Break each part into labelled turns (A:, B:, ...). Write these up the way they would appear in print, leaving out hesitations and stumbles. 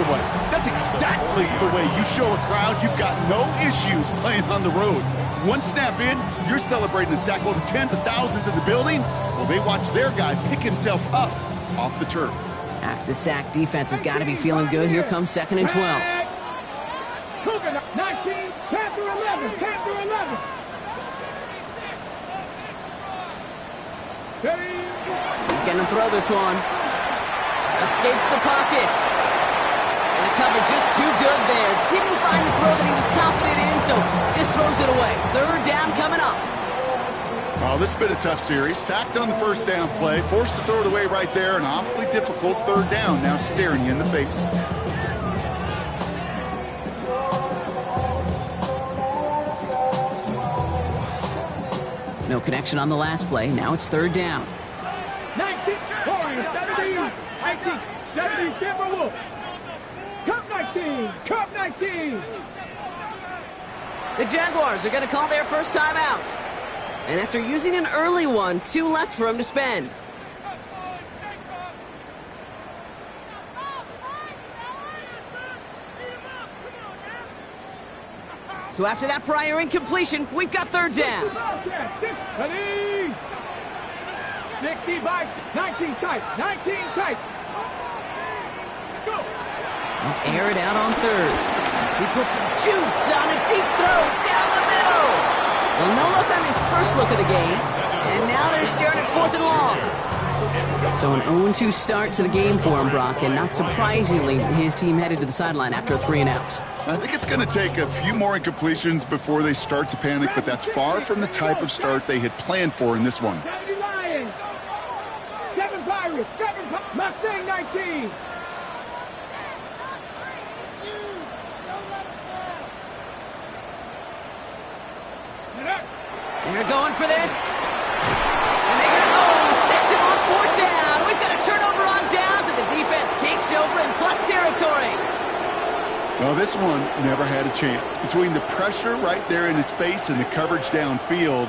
A: away. That's exactly the way you show a crowd you've got no issues playing on the road. One snap in, you're celebrating a sack while the tens of thousands in the building, well, they watch their guy pick himself up off the turf.
B: After the sack, defense has got to be feeling good. Here comes 2nd and 12.
C: Cougar 19, Panther 11, Panther 11.
B: He's getting to throw this one. Escapes the pocket. And the cover just too good there. Didn't find the throw that he was confident in, so just throws it away. 3rd down coming up.
A: Oh, this has been a tough series. Sacked on the first down play, forced to throw it away right there. An awfully difficult 3rd down now staring you in the face.
B: No connection on the last play. Now it's 3rd down.
C: 19, 17, 19, 17, Timberwolves. Cup 19, Cup 19.
B: The Jaguars are going to call their first timeout. And after using an early one, 2 left for him to spend. So after that prior incompletion, we've got 3rd down.
C: 60 by 19 tight, 19 tight. Go.
B: Air it out on 3rd. He puts some juice on a deep throw down the middle. Well, no look on his first look of the game. And now they're staring at 4th and long. So an 0-2 start to the game for him, Brock. And not surprisingly, his team headed to the sideline after a 3-and-out.
A: I think it's going to take a few more incompletions before they start to panic, but that's far from the type of start they had planned for in this one.
C: 70 Lions, 7 Pirates, 7 Mustang 19.
B: They're going for this. And they get home, sent him on 4th down. We've got a turnover on downs, and the defense takes over in plus territory.
A: Well, this one never had a chance. Between the pressure right there in his face and the coverage downfield,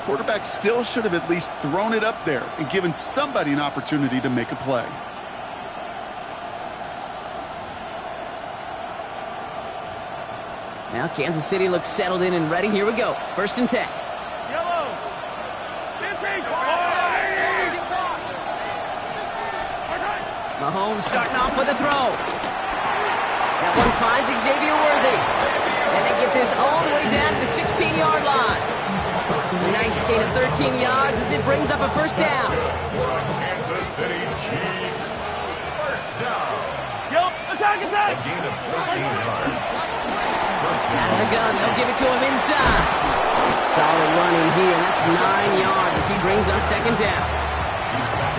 A: quarterback still should have at least thrown it up there and given somebody an opportunity to make a play.
B: Now Kansas City looks settled in and ready. Here we go. 1st and 10.
C: Yellow.
B: Mahomes starting off with a throw. That one finds Xavier Worthy. And they get this all the way down to the 16-yard line. It's a nice gain of 13 yards as it brings up a 1st down.
D: Kansas City Chiefs. 1st down.
C: Yo, attack, attack.
D: A gain of 13 yards.
B: Out of the gun, they'll give it to him inside. Solid running here. That's 9 yards as he brings up 2nd down.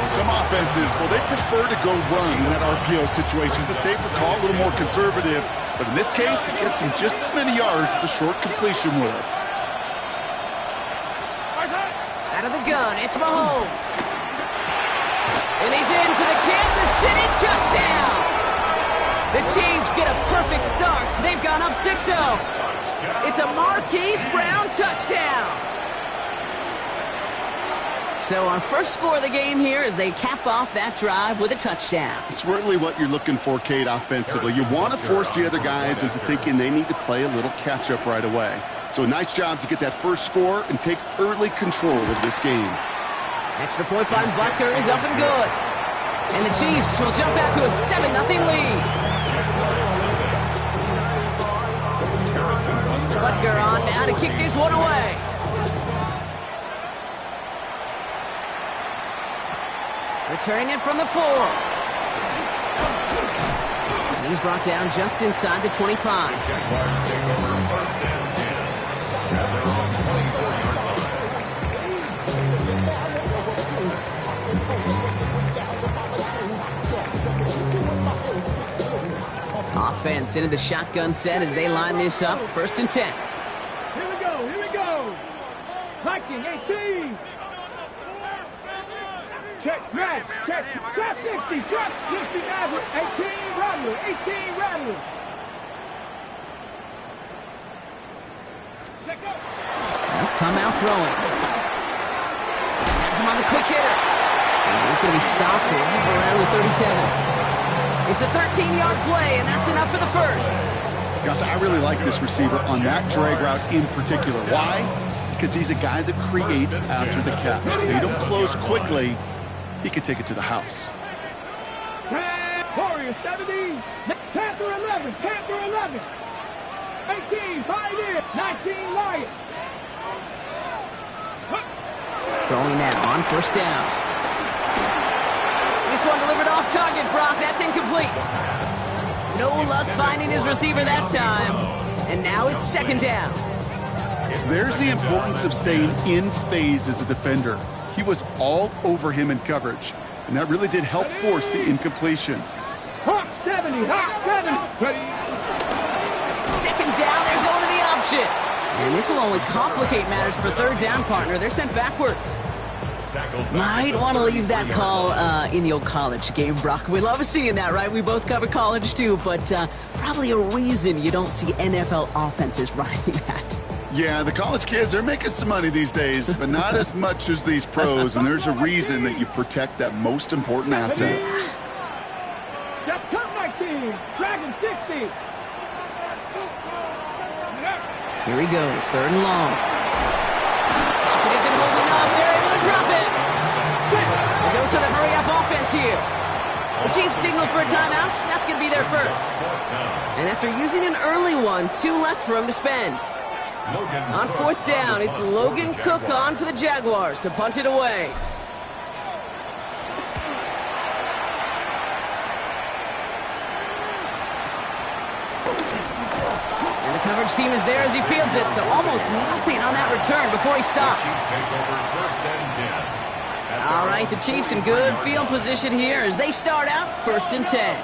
A: Some offenses, well, they prefer to go run in that RPO situation. It's a safer call, a little more conservative. But in this case, it gets him just as many yards as a short completion would have.
B: Out of the gun, it's Mahomes. And he's in for the Kansas City touchdown. The Chiefs get a perfect start. They've gone up 6-0. It's a Marquise Brown touchdown. So our first score of the game here as they cap off that drive with a touchdown.
A: It's really what you're looking for, Kate, offensively. You want to force the other guys into thinking they need to play a little catch-up right away. So a nice job to get that first score and take early control of this game.
B: Extra point by Butker is up and good. And the Chiefs will jump out to a 7-0 lead. Butker on now to kick this one away. Returning it from the 4. And he's brought down just inside the 25. Offense into the shotgun set as they line this up. 1st and 10.
C: Here we go, here we go. Viking 18. Check, drag, check, trap 60, trap 60, Rattler, 18, Rattler, 18, Rattler. Check up.
B: He'll come out throwing. Has him on the quick hitter. And he's going to be stopped right around the 37. It's a 13-yard play, and that's enough for the first.
A: Gosh, I really like this receiver on that drag route in particular. Why? Because he's a guy that creates after the catch. They don't close quickly. He can take it to the house.
C: Warriors 70, Panther 11, Panther 11, 18, Pioneer, 19, Lions.
B: Going now on first down. This one delivered off target, Brock. That's incomplete. No luck finding his receiver that time. And now it's second down.
A: There's the importance of staying in phase as a defender. He was all over him in coverage, and that really did help force the incompletion.
C: Hawk 70, Hawk 70. Ready.
B: Second down, they're going to the option. And this will only complicate matters for third down, partner. They're sent backwards. Might want to leave that call in the old college game, Brock. We love seeing that, right? We both cover college, too, but probably a reason you don't see NFL offenses running that.
A: Yeah, the college kids are making some money these days, but not as much as these pros, and there's a reason that you protect that most important asset.
C: Just come, my team. Dragon 60.
B: Here he goes, third and long. It isn't holding up. They're able to drop it. A dose of the hurry-up offense here. The Chiefs signal for a timeout. That's going to be their first. And after using an early one, 2 left for him to spend. On fourth down, it's Logan Cook on for the Jaguars to punt it away. And the coverage team is there as he fields it, so almost nothing on that return before he stops. All right, the Chiefs in good field position here as they start out first and 10.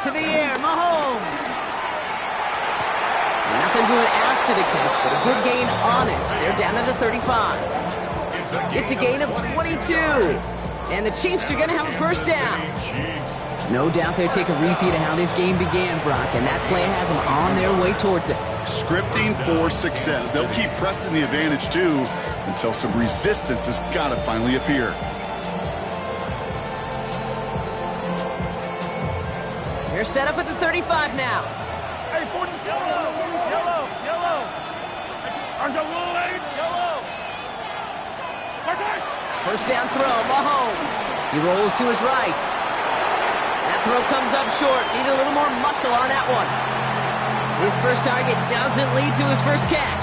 B: To the air, Mahomes. And nothing doing after the catch, but a good gain on it. They're down to the 35. It's a gain of 22. And the Chiefs are going to have a first down. No doubt they take a repeat of how this game began, Brock, and that play has them on their way towards it.
A: Scripting for success. They'll keep pressing the advantage, too, until some resistance has got to finally appear.
B: They're set up at the 35 now.
C: Hey, 40, yellow. Yellow.
B: First down throw, Mahomes. He rolls to his right. That throw comes up short. Need a little more muscle on that one. His first target doesn't lead to his first catch.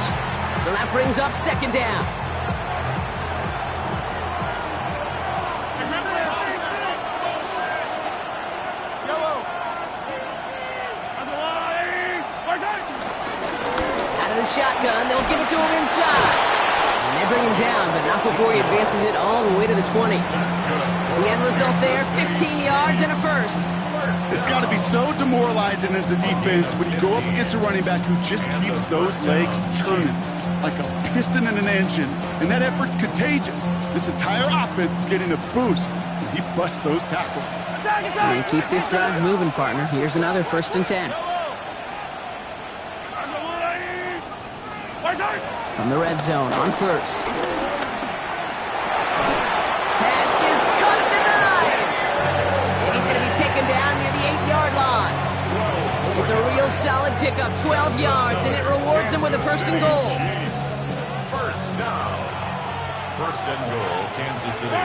B: So that brings up second down. Out of the shotgun, they'll give it to him inside. And they bring him down, but not before he advances it all the way to the 20. The end result there, 15 yards and a first.
A: It's got to be so demoralizing as a defense when you go up against a running back who just keeps those legs churning like a piston in an engine. And that effort's contagious. This entire offense is getting a boost when he busts those tackles.
B: And keep this drive moving, partner. Here's another first and 10. From the red zone on first. Pass is caught at the 9. And he's going to be taken down near the 8-yard line. It's a real solid pickup, 12 yards, and it rewards him with a first and goal.
D: First down. First and goal, Kansas City.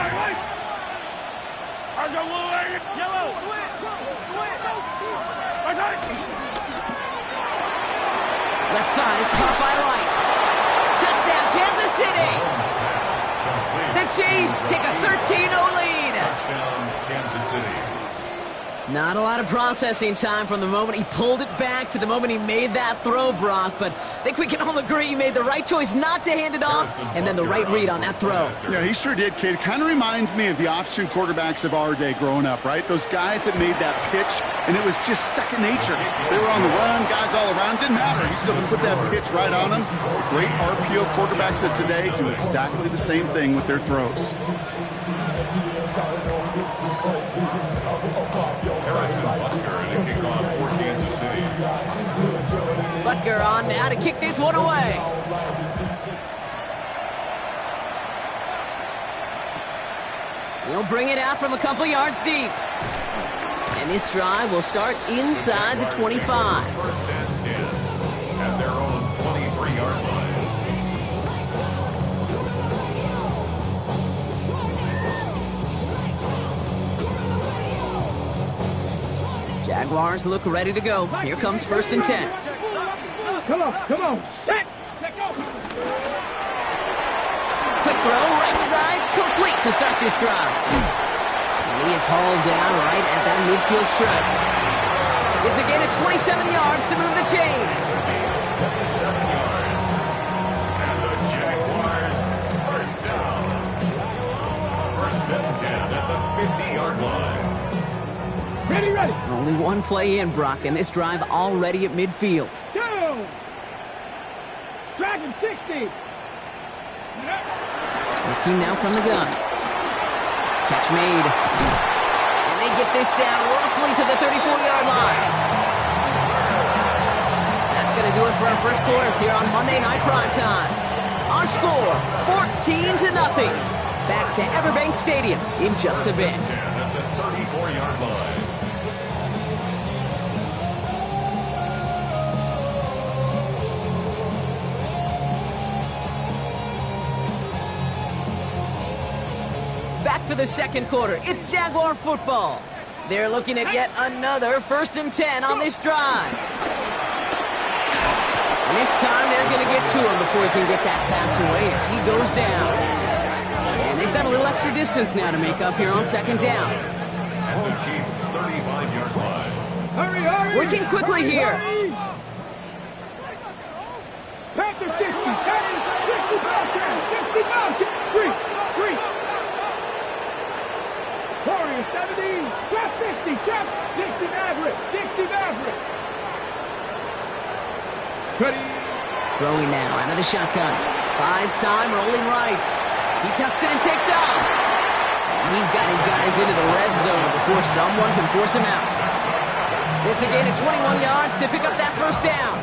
C: Yellow.
B: Left side, it's caught by Rice. Touchdown, Kansas City. The Chiefs take a 13-0 lead.
D: Touchdown, Kansas City.
B: Not a lot of processing time from the moment he pulled it back to the moment he made that throw, Brock, but I think we can all agree he made the right choice not to hand it off, and then the right read on that throw.
A: Yeah, he sure did, kid. It kind of reminds me of the option quarterbacks of our day growing up, right? Those guys that made that pitch, and it was just second nature. They were on the run, guys all around. Didn't matter. He's going to put that pitch right on them. The great RPO quarterbacks of today do exactly the same thing with their throws.
B: Butker on now to kick this one away. He'll bring it out from a couple yards deep. And this drive will start inside the 25.
D: First and 10 at their own 23-yard line.
B: Jaguars look ready to go. Here comes first and 10.
C: Come on. Set.
B: Quick throw, right side, complete to start this drive. And he is hauled down right at that midfield stripe. It's a gain of 27 yards to move the chains.
D: 7 yards. And the Jaguars first down. First and 10 at the 50-yard line.
C: Ready.
B: Only one play in, Brock, and this drive already at midfield.
C: Go. Dragon 60.
B: Looking now from the gun. Catch made. And they get this down roughly to the 34-yard line. That's going to do it for our first quarter here on Monday Night Primetime. Our score, 14-0. Back to Everbank Stadium in just a bit.
D: At the 34-yard line.
B: Back for the second quarter. It's Jaguar football. They're looking at yet another first and 10 on this drive. And this time they're going to get to him before he can get that pass away as he goes down. And they've got a little extra distance now to make up here on second down.
D: At the Chiefs' 35-yard line.
C: Hurry.
B: Working quickly here.
C: Panther 60. That is 60 miles. 3. Warrior 70. Trap 60. Trap 60 Maverick. Ready.
B: Throwing now out of the shotgun. Buys time, rolling right. He tucks it and takes off. And he's got his guys into the red zone before someone can force him out. It's a gain of 21 yards to pick up that first down.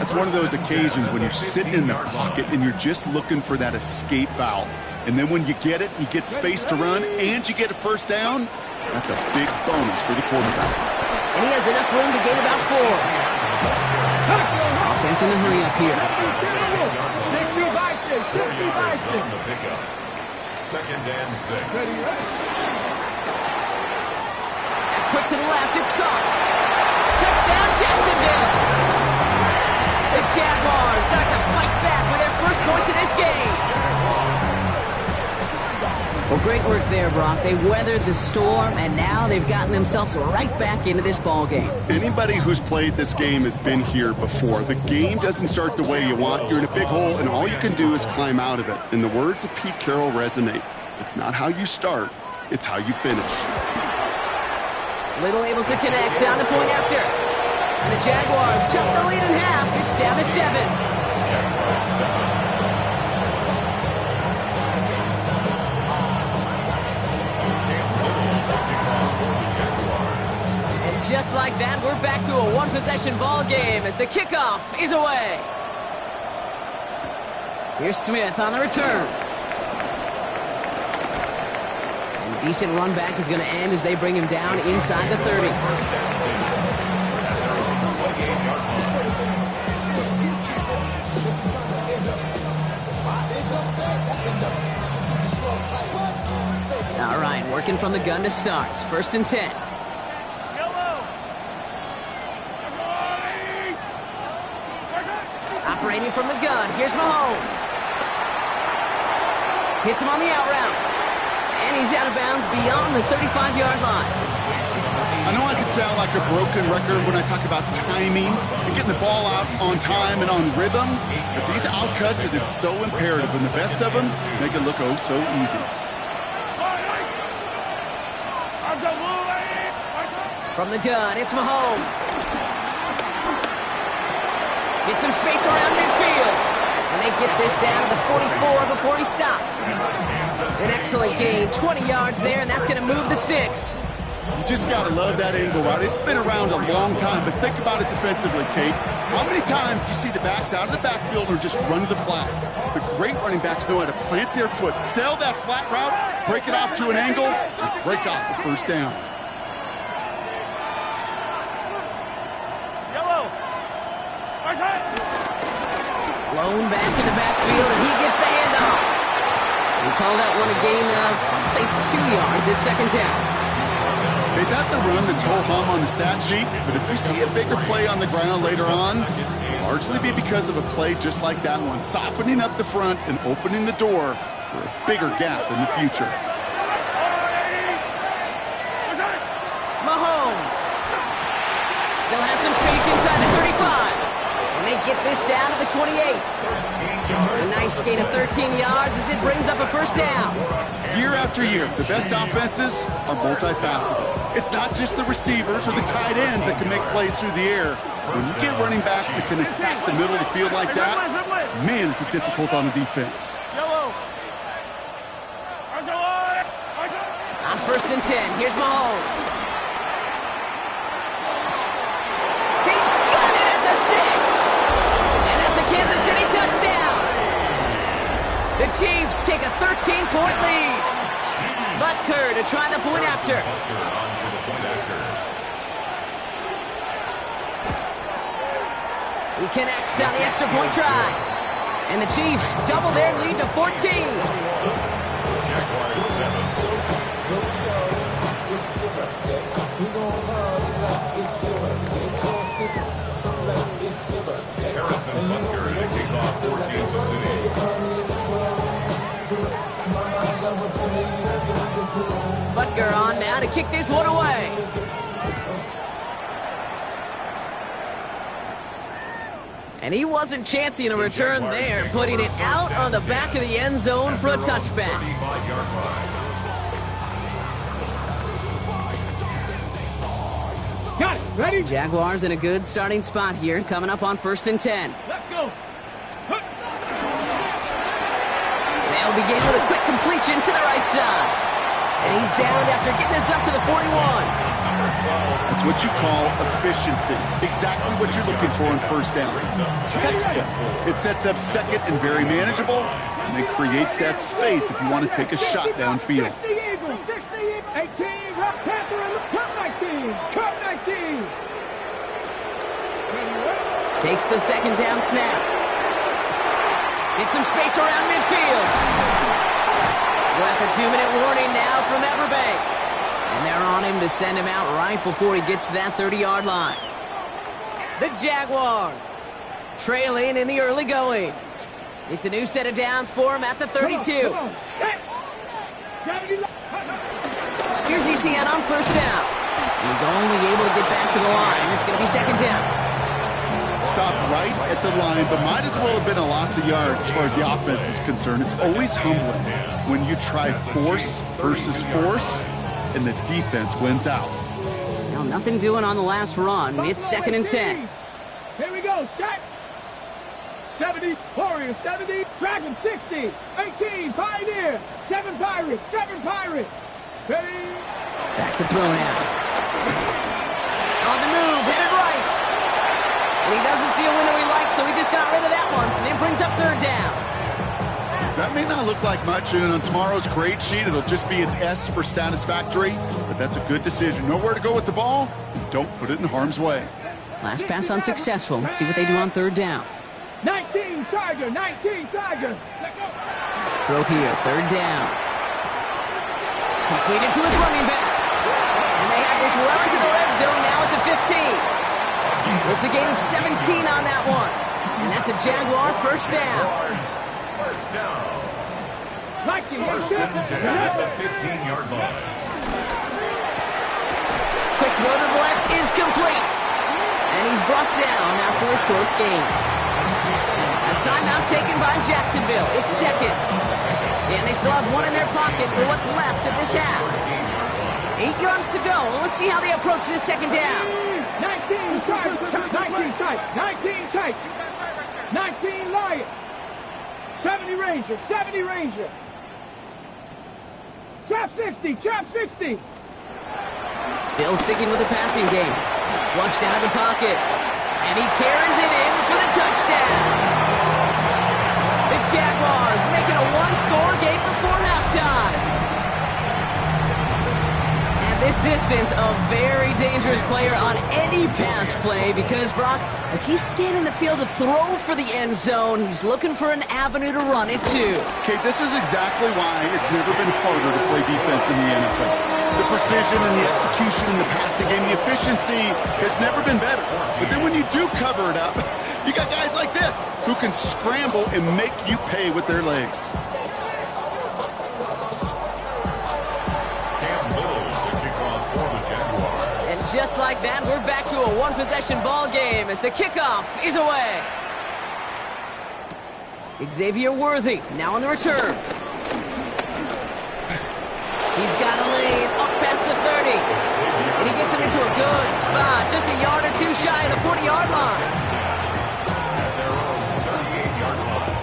A: That's one of those occasions when you're sitting in the pocket and you're just looking for that escape valve. And then when you get it, you get space to run, and you get a first down, that's a big bonus for the quarterback.
B: And he has enough room to gain about 4. Offense in a hurry up here.
D: 4 yards on the pickup. Second and 6.
B: Quick to the left, it's caught. Touchdown, Jacksonville. The Jaguars start to fight back with their first points of this game. Well, great work there, Brock. They weathered the storm, and now they've gotten themselves right back into this ball game.
A: Anybody who's played this game has been here before. The game doesn't start the way you want. You're in a big hole, and all you can do is climb out of it. And the words of Pete Carroll resonate. It's not how you start, it's how you finish.
B: Little able to connect on the point after. And the Jaguars chop the lead in half. It's down to 7.
D: Jaguars 7.
B: Just like that, we're back to a one-possession ball game as the kickoff is away. Here's Smith on the return. And a decent run back is going to end as they bring him down inside the 30. All right, working from the gun to start. First and 10. Operating from the gun, here's Mahomes. Hits him on the out route. And he's out of bounds beyond the 35-yard line.
A: I know I could sound like a broken record when I talk about timing and getting the ball out on time and on rhythm, but these outcuts are just so imperative, and the best of them make it look oh so easy.
B: From the gun, it's Mahomes. Get some space around midfield. And they get this down to the 44 before he stopped. An excellent gain, 20 yards there, and that's going to move the sticks.
A: You just got to love that angle route. It's been around a long time, but think about it defensively, Kate. How many times do you see the backs out of the backfield or just run to the flat? The great running backs know how to plant their foot, sell that flat route, break it off to an angle, and break off the first down.
B: Blown back in the backfield, and he gets the handoff. We call that one a gain of, let's say, 2 yards at second down.
A: Okay, that's a run that's ho-hum on the stat sheet, but if you see a bigger play on the ground later on, largely be because of a play just like that one, softening up the front and opening the door for a bigger gap in the future.
B: Mahomes still has some space inside the 35. And they get this down to the 28. A nice gain of 13 yards as it brings up a first down.
A: Year after year, the best offenses are multifaceted. It's not just the receivers or the tight ends that can make plays through the air. When you get running backs that can attack the middle of the field like that, man, is it difficult on the defense.
B: On first and 10, here's Mahomes. He's got it at the 6. And that's a Kansas City touchdown. The Chiefs take a 13-point lead. Butker to try the point after. He connects on the extra point try. And the Chiefs double their lead to 14.
D: Harrison Butker to kick off for Kansas City.
B: Butker on now to kick this one away. And he wasn't chancing a return there, putting it out on the back of the end zone for a touchback.
D: 35-yard line.
C: Got it. Ready?
B: Jaguars in a good starting spot here, coming up on first and 10.
C: Let's go.
B: They'll begin with a quick completion to the right side. And he's down after getting this up to the 41.
A: That's what you call efficiency. Exactly what you're looking for in first down. Textbook. It sets up second and very manageable, and it creates that space if you want to take a shot downfield.
C: 60 Eagles, 60 Eagles, 18, Panther, cut 19, cut 19.
B: Takes the second down snap. Gets some space around midfield. Got the 2-minute warning now from Everbank. And they're on him to send him out right before he gets to that 30-yard line. The Jaguars trailing in the early going. It's a new set of downs for him at the 32.
C: Come on.
B: Here's Etienne on first down. He's only able to get back to the line. It's going to be second down.
A: Stopped right at the line, but might as well have been a loss of yards as far as the offense is concerned. It's always humbling when you try force versus force, and the defense wins out.
B: Now, nothing doing on the last run. It's second and 10.
C: Here we go. Start. 70, Warriors, 70, Dragon, 60, 18, Pioneer, 7 Pirates, 7 Pirates. Ready?
B: Back to throw now. On the move, headed right. And he doesn't see a window he likes, so he just got rid of that one. And it brings up third down.
A: That may not look like much, and on tomorrow's grade sheet, it'll just be an S for satisfactory, but that's a good decision. Know where to go with the ball, and don't put it in harm's way.
B: Last pass unsuccessful. Let's see what they do on third down.
C: 19 Tiger, 19 Tiger.
B: Throw here, third down. Completed to his running back. And they have this well into the red zone now at the 15. It's a gain of 17 on that one. And that's a Jaguar first down.
D: First down.
C: First
D: and 10 at the 15-yard line.
B: Quick throw to the left is complete. And he's brought down after a short gain. A timeout taken by Jacksonville. It's second. And they still have one in their pocket for what's left of this half. 8 yards to go. Let's see how they approach this second down.
C: 19 tight, 19 tight, 19 tight, 19 Lion, 70 Ranger, 70 Ranger. Trap 60, trap 60.
B: Still sticking with the passing game. Flushed out of the pocket. And he carries it in for the touchdown. The Jaguars making a one-score game before halftime. And this distance, a very dangerous player on any pass play because, Brock, as he's scanning the field to throw for the end zone, he's looking for an avenue to run it to.
A: Okay, this is exactly why it's never been harder to play defense in the NFL. The precision and the execution in the passing game, the efficiency has never been better. But then when you do cover it up, you got guys like this who can scramble and make you pay with their legs.
B: And just like that, we're back to a one-possession ball game as the kickoff is away. Xavier Worthy now on the return. He's got a lane up past the 30. And he gets him into a good spot, just a yard or two shy of the 40-yard line.
D: At their own 38-yard line.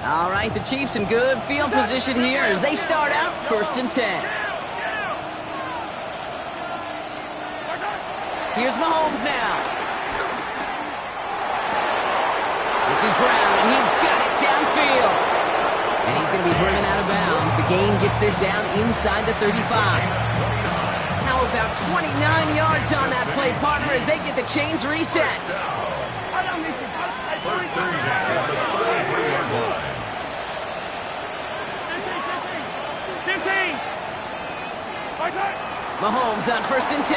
B: All right, the Chiefs in good field position here as they start out 1st and 10. Here's Mahomes now. This is Brown, and he's got it downfield. And he's going to be driven out of bounds. The gain gets this down inside the 35. How about 29 yards on that play, partner, as they get the chains reset.
D: First and 10 at the 33-yard line.
C: 15.
B: Mahomes on 1st and 10.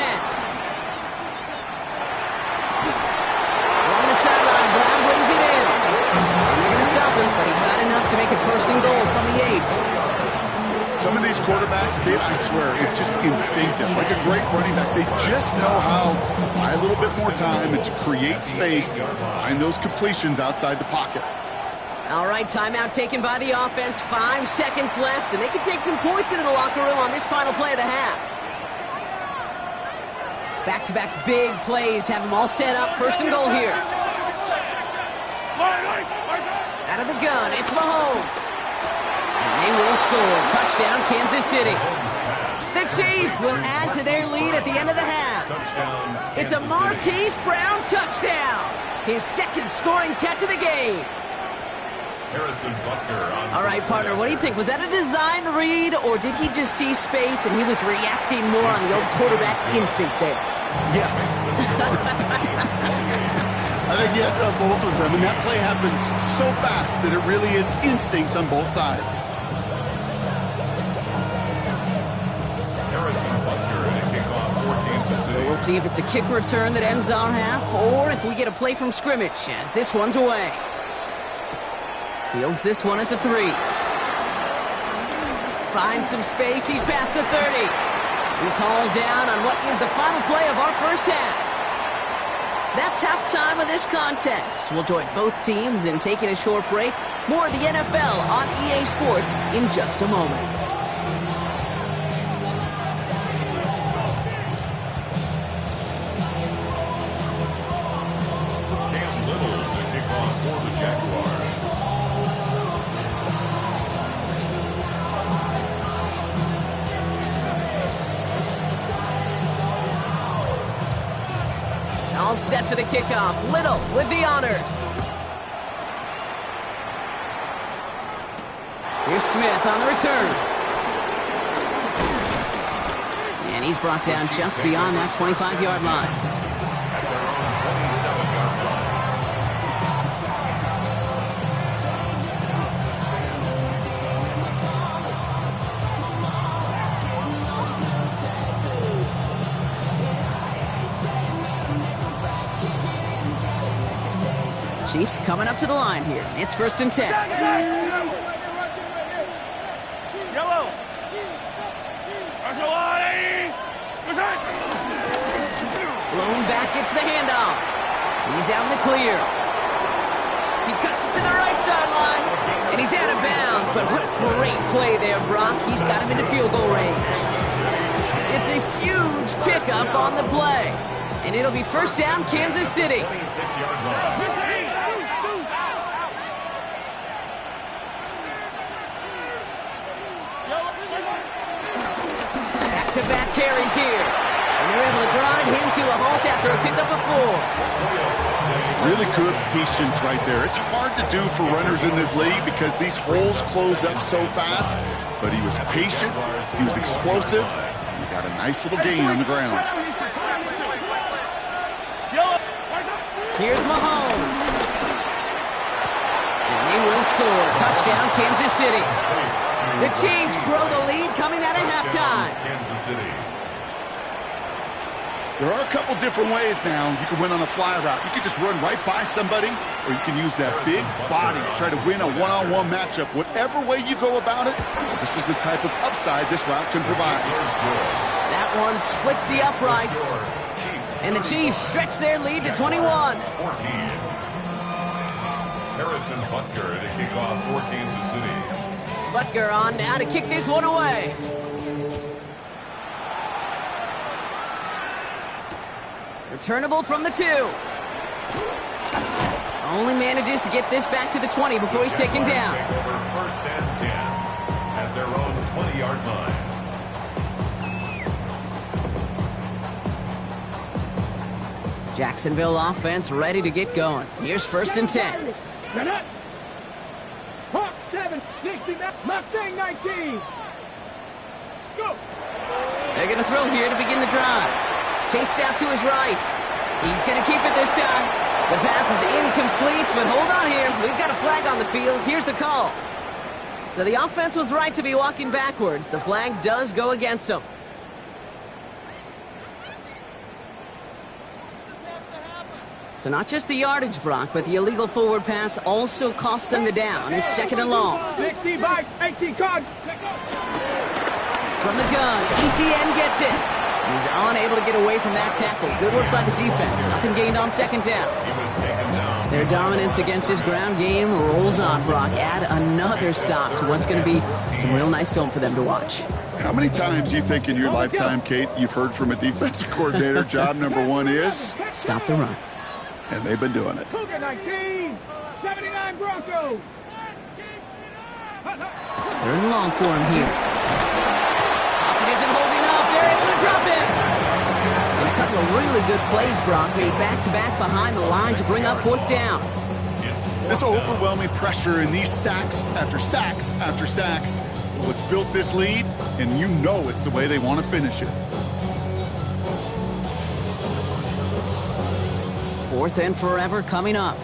B: On the sideline, Brown brings it in. And they're going to stop him, but he got enough to make it 1st and goal from the 8.
A: Some of these quarterbacks, Kate, I swear, it's just instinctive. Like a great running back, they just know how to buy a little bit more time and to create space to find those completions outside the pocket.
B: All right, timeout taken by the offense. 5 seconds left, and they can take some points into the locker room on this final play of the half. Back-to-back big plays have them all set up. 1st and goal here. Out of the gun, it's Mahomes. And they will score. Touchdown, Kansas City. The Chiefs will add to their lead at the end of the half. It's a Marquise Brown touchdown. His 2nd scoring catch of the game.
D: Harrison Butker on.
B: All right, partner, what do you think? Was that a design read, or did he just see space and he was reacting more on the old quarterback instinct there?
A: Yes. I think yes on both of them, and that play happens so fast that it really is instincts on both sides.
D: Harrison Butker at a kickoff 14-6.
B: So we'll see if it's a kick return that ends our half, or if we get a play from scrimmage, as this one's away. Fields this one at the 3. Finds some space. He's past the 30. He's hauled down on what is the final play of our first half. That's halftime of this contest. We'll join both teams in taking a short break. More of the NFL on EA Sports in just a moment.
D: Cam Little to kick off for the Jaguars.
B: All set for the kickoff. Little with the honors. Here's Smith on the return. And he's brought down just beyond that 25-yard line.
D: At their own 27-yard line.
B: Chiefs coming up to the line here. It's 1st and 10.
C: Yellow.
B: Blown back, gets the handoff. He's out in the clear. He cuts it to the right sideline, and he's out of bounds. But what a great play there, Brock. He's got him into field goal range. It's a huge pickup on the play. And it'll be 1st down, Kansas City.
D: 26-yard line.
B: Back-to-back carries here. And they're able to grind him to a halt after a pickup of 4.
A: Really good patience right there. It's hard to do for runners in this league because these holes close up so fast. But he was patient, he was explosive, and he got a nice little gain on the ground.
B: Here's Mahomes. And they will score. Touchdown, Kansas City. The Chiefs grow the lead coming out of halftime.
D: Kansas City.
A: There are a couple different ways now. You can win on a fly route. You can just run right by somebody, or you can use that big body to try to win a one-on-one matchup. Whatever way you go about it, this is the type of upside this route can provide.
B: That one splits the uprights. And the Chiefs stretch their lead to 21.
D: 14. Harrison Butker to kick off for Kansas City.
B: Butker on now to kick this one away. Returnable from the 2. Only manages to get this back to the 20 before he's taken down.
D: First and 10 at their own 20-yard line.
B: Jacksonville offense ready to get going. Here's first and 10.
C: Hawk 7, 60, Mustang 19. Go.
B: They're going to throw here to begin the drive. Chased out to his right. He's going to keep it this time. The pass is incomplete, but hold on here. We've got a flag on the field. Here's the call. So the offense was right to be walking backwards. The flag does go against them. So not just the yardage, Brock, but the illegal forward pass also cost them the down. It's second and long.
C: 65, 18 cards.
B: From the gun, ETN gets it. He's unable to get away from that tackle. Good work by the defense. Nothing gained on second down.
D: He was taken down.
B: Their dominance against his ground game rolls on, Brock. Add another stop to what's going to be some real nice film for them to watch.
A: How many times do you think in your lifetime, Kate, you've heard from a defensive coordinator, job number 1 is?
B: Stop the run.
A: And they've been doing it.
C: Cougar 19, 79 Broncos.
B: Third and long for him here. Pocket isn't holding up. They're able to drop him. And a couple of really good plays, Brock, made back-to-back behind the line to bring up fourth down.
A: This overwhelming pressure and these sacks after sacks after sacks, what's built this lead, and you know it's the way they want to finish it.
B: Fourth and forever coming up.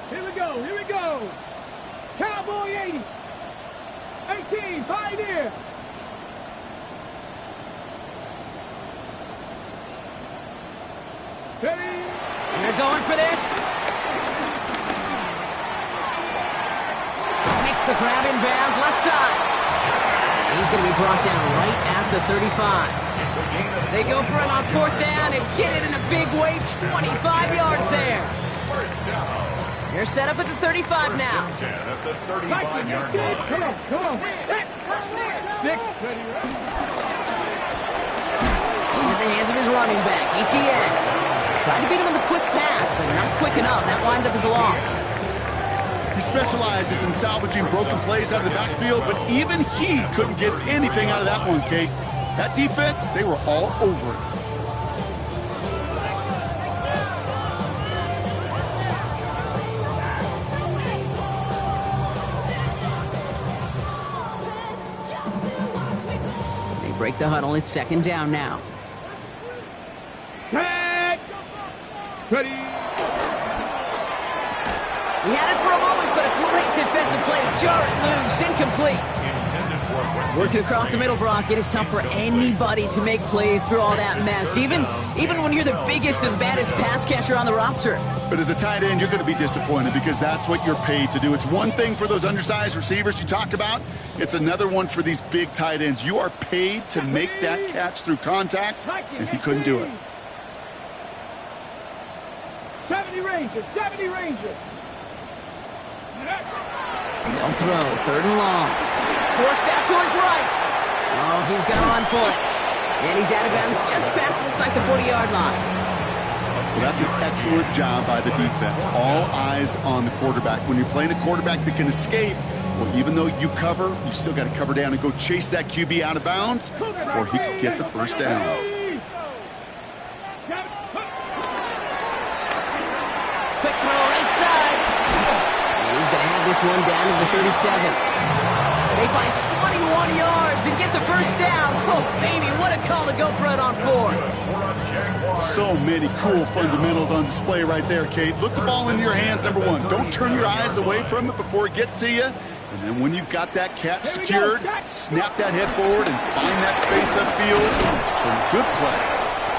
C: Here we go, here we go. Cowboy 80. 18, Pioneer. Ready.
B: They're going for this. Makes the grab in bounds, left side. He's going to be brought down right at the 35. They go for it on fourth down and get it in a big way, 25 yards there. They're set up at the 35 now.
D: At the 35-yard line.
C: Come on. 6. Ready.
B: Into the hands of his running back, ETN. Tried to beat him with a quick pass, but not quick enough. That winds up as a loss.
A: He specializes in salvaging broken plays out of the backfield, but even he couldn't get anything out of that one, Kate. That defense, they were all over it.
B: They break the huddle. It's second down now.
C: Set. Ready.
B: He had it for a moment, but a great defensive play to jar it loose. Incomplete. Working across the middle, Brock, it is tough for anybody to make plays through all that mess, even when you're the biggest and baddest pass catcher on the roster.
A: But as a tight end, you're going to be disappointed because that's what you're paid to do. It's one thing for those undersized receivers you talk about. It's another one for these big tight ends. You are paid to make that catch through contact, and he couldn't do it.
C: 70 Rangers, 70 Rangers.
B: They'll throw, third and long. Forced out to his right. Oh, he's going to run for it. And he's out of bounds just past, looks like the 40-yard line.
A: So that's an excellent job by the defense. All eyes on the quarterback. When you're playing a quarterback that can escape, Well, even though you cover, you still got to cover down and go chase that QB out of bounds before he can get the first down.
B: Quick throw right side. And he's going to have this one down to the 37. They find 21 yards and get the first down. Oh, baby, what a call to go for it on 4.
A: So many cool fundamentals on display right there, Kate. Look the ball into your hands, number one. Don't turn your eyes away from it before it gets to you. And then when you've got that catch secured, snap that head forward and find that space upfield. Turn a good play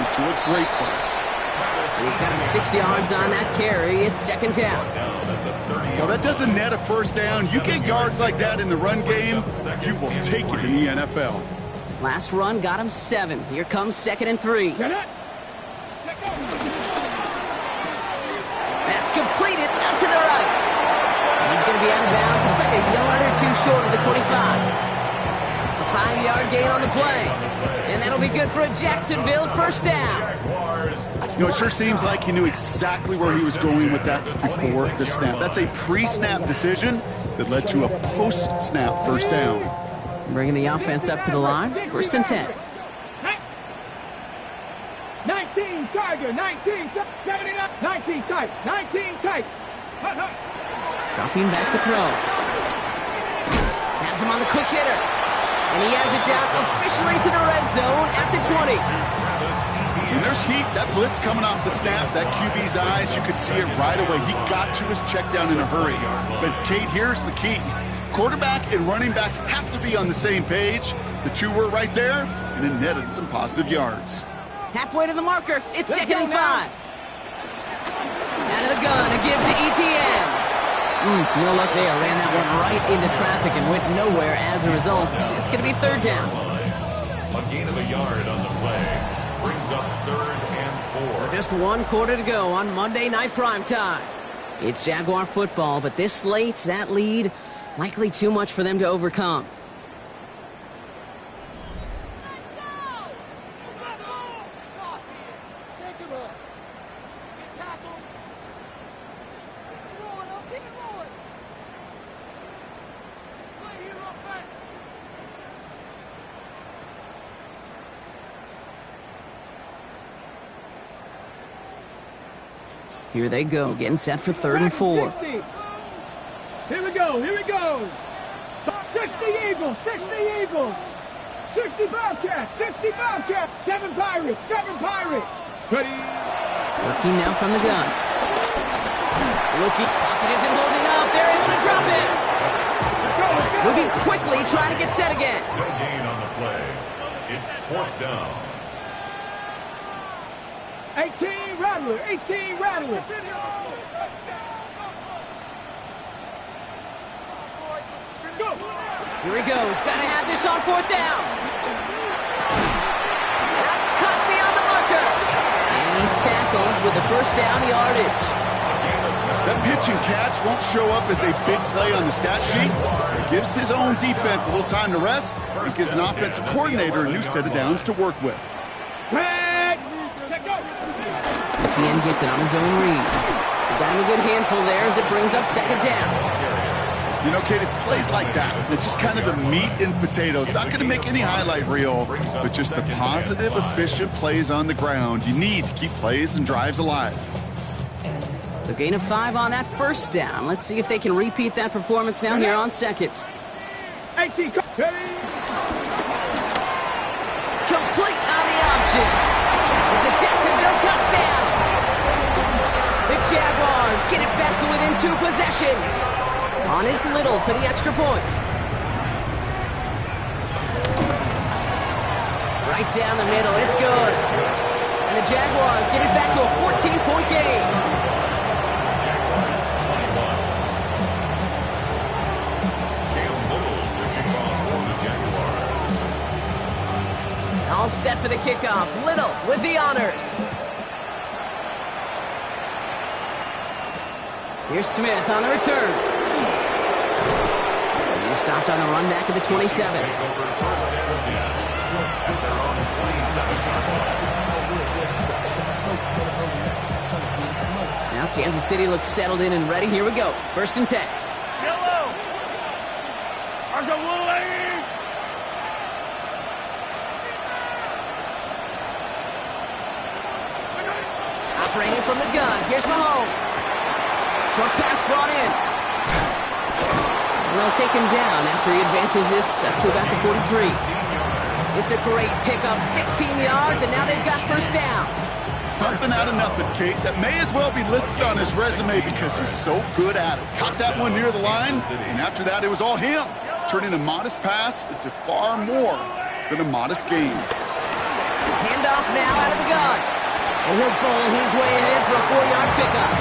A: into a great play.
B: And he's got him 6 yards on that carry. It's second down.
A: Well, that doesn't net a first down. You get yards like that in the run game, you will take it in the NFL.
B: Last run got him 7. Here comes 2nd and 3. That's completed out to the right. And he's going to be out of bounds. Looks like a yard or two short of the 25. A 5-yard gain on the play. And that'll be good for a Jacksonville first down.
A: You know, it sure seems like he knew exactly where he was going with that before the snap. That's a pre-snap decision that led to a post-snap first down.
B: Bringing the offense up to the line. 1st and 10.
C: 19 Tiger, 19, 79, 19 tight, 19 tight.
B: Dropping back to throw. Has him on the quick hitter. And he has it down officially to the red zone at the 20.
A: When there's heat, that blitz coming off the snap, that QB's eyes, you could see it right away. He got to his check down in a hurry. But, Kate, here's the key. Quarterback and running back have to be on the same page. The two were right there, and it netted some positive yards.
B: Halfway to the marker. It's 2nd and 5. Out of the gun, a give to ETN. No luck there. Ran that one right into traffic and went nowhere as a result. It's going to be 3rd down.
D: A gain of a yard on the play. Brings up 3rd and 4.
B: So just 1 quarter to go on Monday Night Primetime. It's Jaguar football, but this slate, that lead, likely too much for them to overcome. Here they go, getting set for 3rd and 4.
C: 60. Here we go, here we go. 60 Eagles, 60 Eagles. 60 Bobcats, 60 Bobcats. 7 Pirates, 7 Pirates. Ready.
B: Working now from the gun. Rookie pocket isn't holding up. They're able to drop it. Moving quickly, trying to get set again.
D: No gain on the play. It's 4th down.
C: 18 Rattler, 18 Rattler.
B: Here he goes. Got to have this on 4th down. That's cut beyond the marker. And he's tackled with the first down yardage.
A: That pitch and catch won't show up as a big play on the stat sheet. It gives his own defense a little time to rest and gives an offensive coordinator a new set of downs to work with.
B: ETN gets it on his own read. He got him a good handful there as it brings up 2nd down.
A: You know, Kate, it's plays like that. It's just kind of the meat and potatoes. Not going to make any highlight reel, but just the positive, efficient plays on the ground. You need to keep plays and drives alive.
B: So gain of 5 on that first down. Let's see if they can repeat that performance now here on 2nd.
C: 18.
B: Complete on the option. It's a Jacksonville touchdown. The Jaguars get it back to within 2 possessions. On is Little for the extra point. Right down the middle, it's good. And the Jaguars get it back to a 14-point game. All set for the kickoff. Little with the honors. Here's Smith on the return. And he's stopped on the run back at the 27. Now Kansas City looks settled in and ready. Here we go. 1st and 10. Operating from the gun. Here's Mahomes. Short pass brought in. And they'll take him down after he advances this up to about the 43. It's a great pickup, 16 yards, and now they've got first down.
A: Something out of nothing, Kate, that may as well be listed on his resume because he's so good at it. Caught that one near the line, and after that, it was all him. Turning a modest pass into far more than a modest gain.
B: Handoff now out of the gun. And he'll bowl his way ahead for a 4-yard pickup.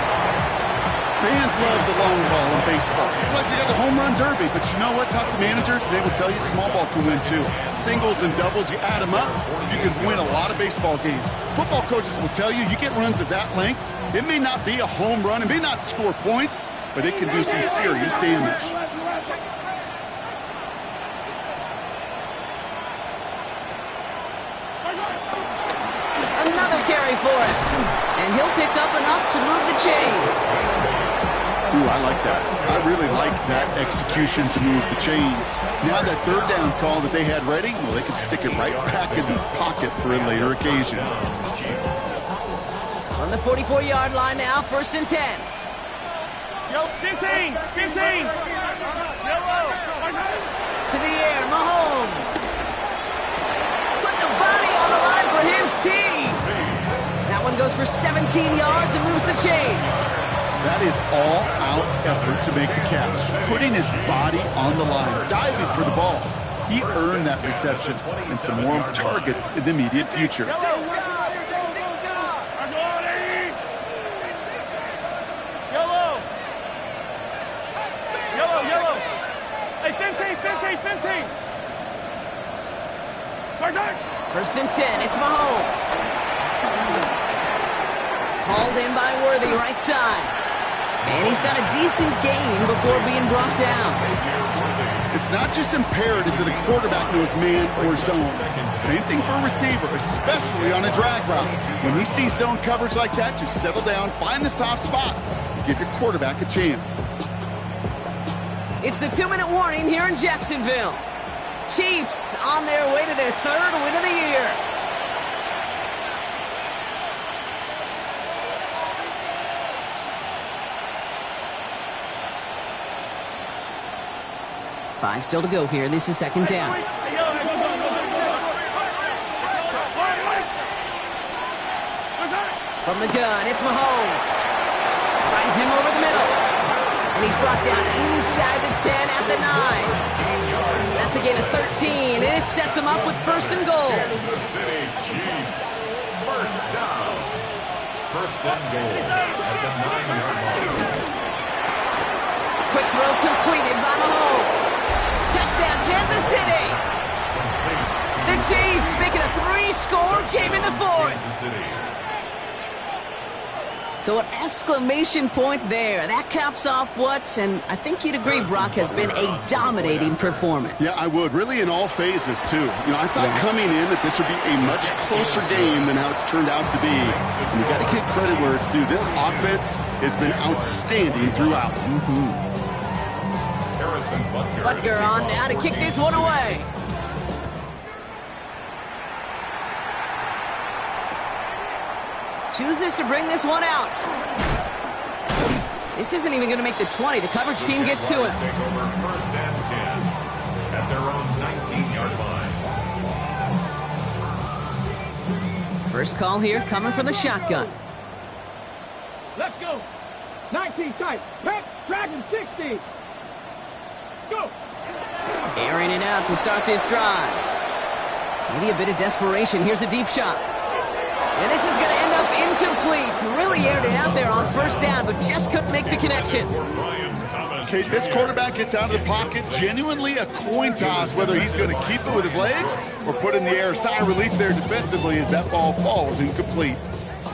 A: Fans love the long ball in baseball. It's like they got the home run derby, but you know what? Talk to managers, they will tell you small ball can win too. Singles and doubles, you add them up, you can win a lot of baseball games. Football coaches will tell you, you get runs of that length, it may not be a home run, it may not score points, but it can do some serious damage.
B: Another carry for it. And he'll pick up enough to move the chains.
A: Ooh, I like that. I really like that execution to move the chains. Now that third down call that they had ready, well, they can stick it right back in the pocket for a later occasion.
B: On the 44-yard line now, 1st and 10.
C: Yo, 15.
B: To the air, Mahomes. Put the body on the line for his team. That one goes for 17 yards and moves the chains.
A: That is all-out effort to make the catch. Putting his body on the line, diving for the ball. He earned that reception and some more targets in the immediate future.
C: Yellow. Hey, 15.
B: 1st and 10, it's Mahomes. Hauled in by Worthy, right side. And he's got a decent gain before being brought down.
A: It's not just imperative that a quarterback knows man or zone. Same thing for a receiver, especially on a drag route. When he sees zone coverage like that, just settle down, find the soft spot, and give your quarterback a chance.
B: It's the 2-minute warning here in Jacksonville. Chiefs on their way to their 3rd win of the year. Five still to go here. This is 2nd down. From the gun, it's Mahomes. Finds him over the middle. And he's brought down inside the 10 at the 9. That's a gain of 13, and it sets him up with 1st and goal.
D: Kansas City Chiefs. First down. 1st and goal at the 9-yard line.
B: Quick throw completed by Mahomes. Touchdown, Kansas City. The Chiefs making a 3-score game in the 4th. So an exclamation point there. That caps off what, and I think you'd agree, Brock, has been a dominating performance.
A: Yeah, I would. Really in all phases, too. You know, I thought coming in that this would be a much closer game than how it's turned out to be. And you got to give credit where it's due. This offense has been outstanding throughout.
B: Butker on now to kick this one away. Chooses to bring this one out. This isn't even going to make the 20. The coverage team gets to it.
D: Take over 1st and 10 at their own 19-yard line.
B: First call here coming from the shotgun.
C: Let's go. 19 tight. Pep, Dragon 60. Let's go.
B: Airing it out to start this drive. Maybe a bit of desperation. Here's a deep shot. And this is going to end up incomplete. Really aired it out there on 1st down, but just couldn't make the connection.
A: Okay, this quarterback gets out of the pocket. Genuinely a coin toss whether he's going to keep it with his legs or put in the air. Sigh of relief there defensively as that ball falls incomplete.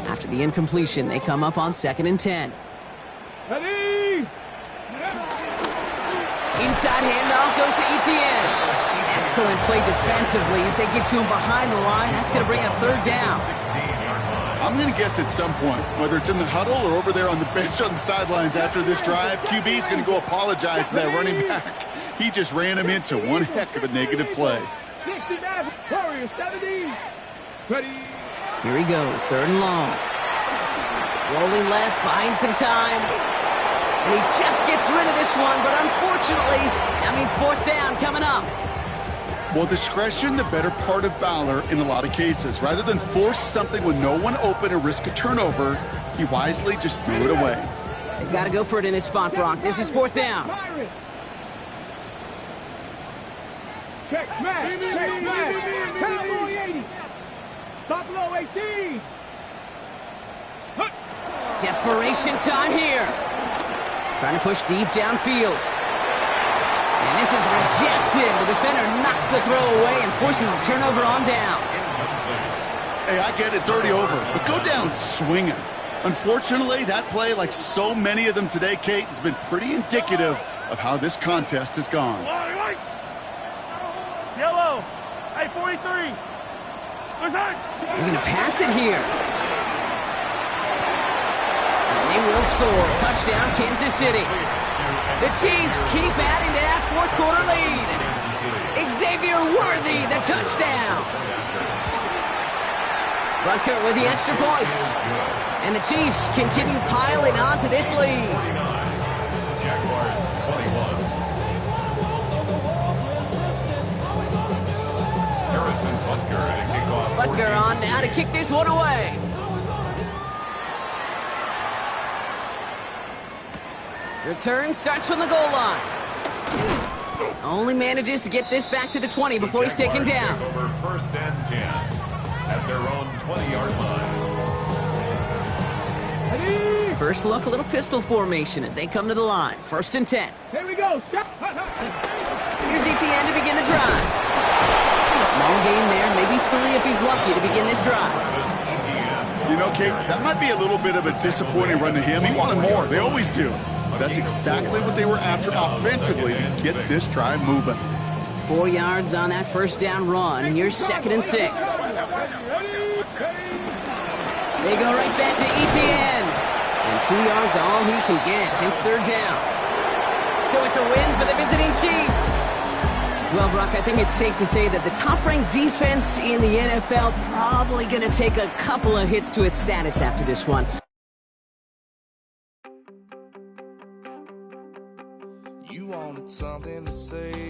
B: After the incompletion, they come up on 2nd and 10.
C: Ready?
B: Inside handoff goes to Etienne. Excellent play defensively as they get to him behind the line. That's going to bring up 3rd down.
A: I'm going to guess at some point, whether it's in the huddle or over there on the bench on the sidelines after this drive, QB is going to go apologize to that running back. He just ran him into one heck of a negative play.
C: 69, Warriors, 70. Ready.
B: Here he goes, 3rd and long. Rolling left, buying some time. And he just gets rid of this one, but unfortunately, that means 4th down coming up.
A: Well, discretion, the better part of valor in a lot of cases. Rather than force something with no one open and risk a turnover, he wisely just threw it away.
B: They've got to go for it in this spot, Brock. This is 4th down.
C: Check smash. Check smash. Cowboy 80. Stop low 18.
B: Desperation time here. Trying to push deep downfield. And this is rejected. The defender knocks the throw away and forces a turnover on downs.
A: Hey, I get it, it's already over, but go down swinging. Unfortunately, that play, like so many of them today, Kate, has been pretty indicative of how this contest has gone.
C: Yellow. Hey, 43.
B: They're going to pass it here. And they will score. Touchdown, Kansas City. The Chiefs keep adding to that 4th quarter lead. Xavier Worthy, the touchdown. Butker with the extra point. And the Chiefs continue piling on to this lead.
D: Jaguars 21. Harrison Butker at a kickoff.
B: Butker on now to kick this one away. Return starts from the goal line. Only manages to get this back to the 20 before he's taken down.
D: Over 1st and 10 at their own 20-yard line.
B: First look, a little pistol formation as they come to the line. 1st and 10.
C: Here we go.
B: Here's ETN to begin the drive. Small gain there, maybe 3 if he's lucky to begin this drive.
A: You know, Kate, that might be a little bit of a disappointing run to him. He wanted more. They always do. That's exactly what they were after offensively to get this drive moving.
B: 4 yards on that 1st down run. Here's 2nd and 6. They go right back to ETN. And 2 yards all he can get. It's 3rd down. So it's a win for the visiting Chiefs. Well, Brock, I think it's safe to say that the top-ranked defense in the NFL probably going to take a couple of hits to its status after this one.
E: You wanted something to say